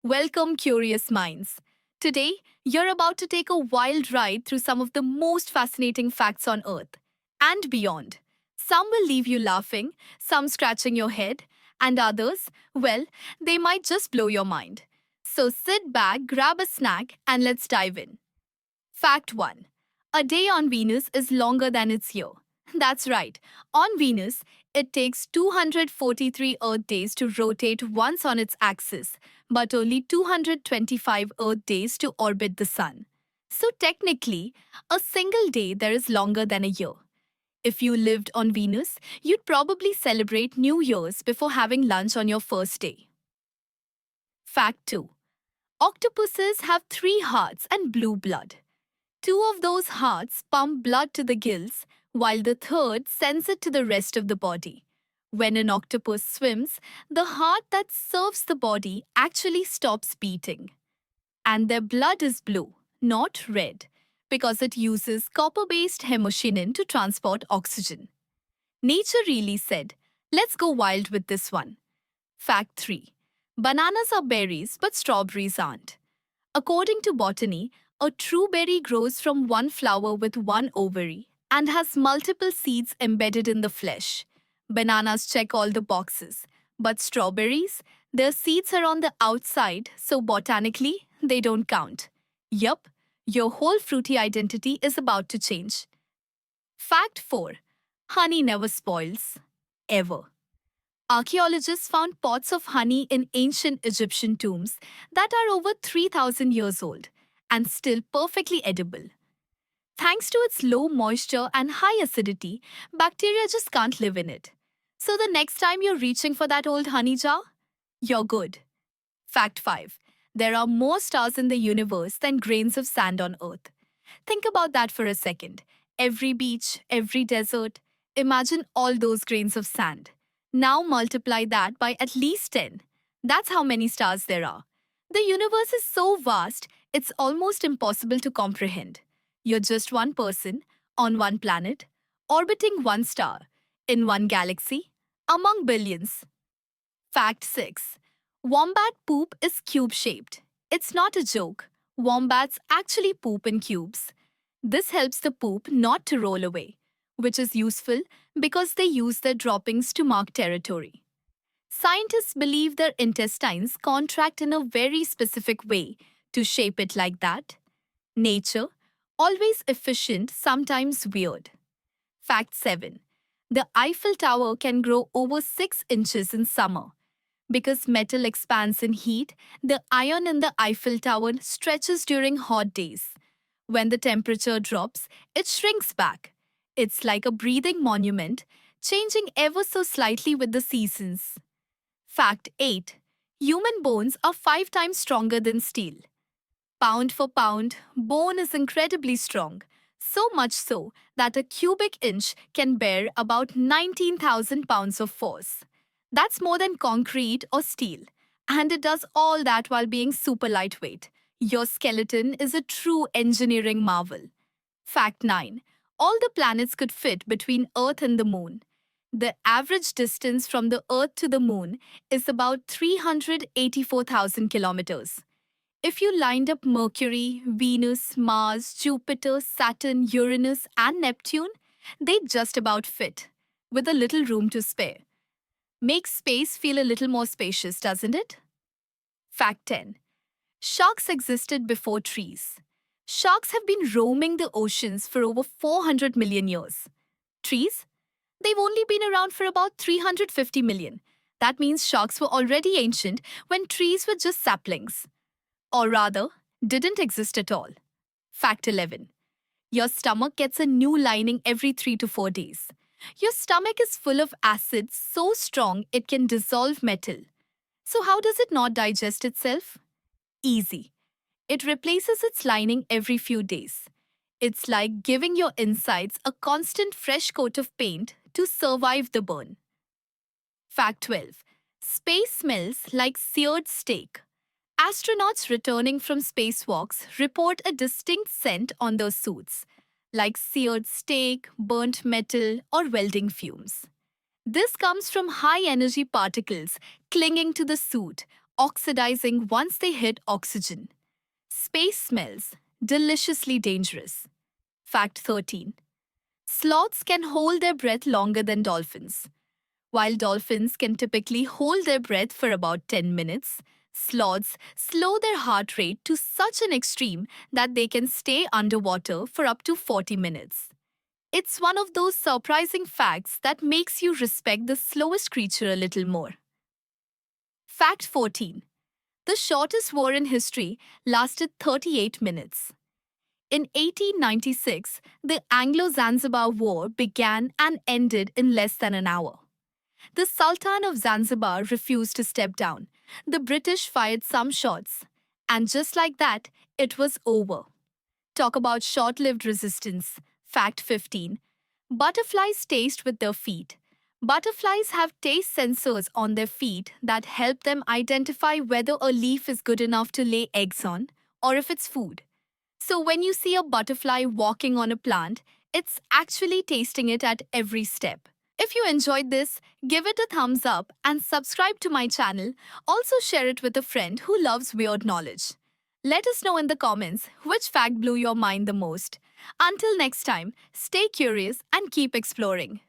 Welcome, curious minds. Today, you're about to take a wild ride through some of the most fascinating facts on Earth and beyond. Some will leave you laughing, some scratching your head, and others, well, they might just blow your mind. So sit back, grab a snack, and let's dive in. Fact 1. A day on Venus is longer than its year. That's right. On Venus, it takes 243 Earth days to rotate once on its axis, but only 225 Earth days to orbit the Sun. So technically, a single day there is longer than a year. If you lived on Venus, you'd probably celebrate New Year's before having lunch on your first day. Fact 2. Octopuses have three hearts and blue blood. Two of those hearts pump blood to the gills, while the third sends it to the rest of the body. When an octopus swims, the heart that serves the body actually stops beating. And their blood is blue, not red, because it uses copper based hemocyanin to transport oxygen. Nature really said, let's go wild with this one. Fact 3. Bananas are berries, but strawberries aren't. According to botany, a true berry grows from one flower with one ovary and has multiple seeds embedded in the flesh. Bananas check all the boxes, but strawberries, their seeds are on the outside, so botanically, they don't count. Yup, your whole fruity identity is about to change. Fact 4. Honey never spoils. Ever. Archaeologists found pots of honey in ancient Egyptian tombs that are over 3,000 years old and still perfectly edible. Thanks to its low moisture and high acidity, bacteria just can't live in it. So the next time you're reaching for that old honey jar, you're good. Fact 5. There are more stars in the universe than grains of sand on Earth. Think about that for a second. Every beach, every desert. Imagine all those grains of sand. Now multiply that by at least 10. That's how many stars there are. The universe is so vast, it's almost impossible to comprehend. You're just one person, on one planet, orbiting one star, in one galaxy, among billions. Fact 6. Wombat poop is cube shaped. It's not a joke. Wombats actually poop in cubes. This helps the poop not to roll away, which is useful because they use their droppings to mark territory. Scientists believe their intestines contract in a very specific way to shape it like that. Nature, always efficient, sometimes weird. Fact 7. The Eiffel Tower can grow over 6 inches in summer. Because metal expands in heat, the iron in the Eiffel Tower stretches during hot days. When the temperature drops, it shrinks back. It's like a breathing monument, changing ever so slightly with the seasons. Fact 8. Human bones are 5 times stronger than steel. Pound for pound, bone is incredibly strong. So much so that a cubic inch can bear about 19,000 pounds of force. That's more than concrete or steel. And it does all that while being super lightweight. Your skeleton is a true engineering marvel. Fact 9. All the planets could fit between Earth and the Moon. The average distance from the Earth to the Moon is about 384,000 kilometers. If you lined up Mercury, Venus, Mars, Jupiter, Saturn, Uranus, and Neptune, they'd just about fit, with a little room to spare. Makes space feel a little more spacious, doesn't it? Fact 10. Sharks existed before trees. Sharks have been roaming the oceans for over 400 million years. Trees? They've only been around for about 350 million. That means sharks were already ancient when trees were just saplings. Or rather, didn't exist at all. Fact 11. Your stomach gets a new lining every 3 to 4 days. Your stomach is full of acid so strong it can dissolve metal. So how does it not digest itself? Easy. It replaces its lining every few days. It's like giving your insides a constant fresh coat of paint to survive the burn. Fact 12. Space smells like seared steak. Astronauts returning from spacewalks report a distinct scent on their suits, like seared steak, burnt metal, or welding fumes. This comes from high energy particles clinging to the suit, oxidizing once they hit oxygen. Space smells deliciously dangerous. Fact 13. Sloths can hold their breath longer than dolphins. While dolphins can typically hold their breath for about 10 minutes, sloths slow their heart rate to such an extreme that they can stay underwater for up to 40 minutes. It's one of those surprising facts that makes you respect the slowest creature a little more. Fact 14. The shortest war in history lasted 38 minutes. In 1896, the Anglo-Zanzibar War began and ended in less than an hour. The Sultan of Zanzibar refused to step down. The British fired some shots, and just like that, it was over. Talk about short-lived resistance. Fact 15. Butterflies taste with their feet. Butterflies have taste sensors on their feet that help them identify whether a leaf is good enough to lay eggs on or if it's food. So when you see a butterfly walking on a plant, it's actually tasting it at every step. If you enjoyed this, give it a thumbs up and subscribe to my channel. Also share it with a friend who loves weird knowledge. Let us know in the comments which fact blew your mind the most. Until next time, stay curious and keep exploring.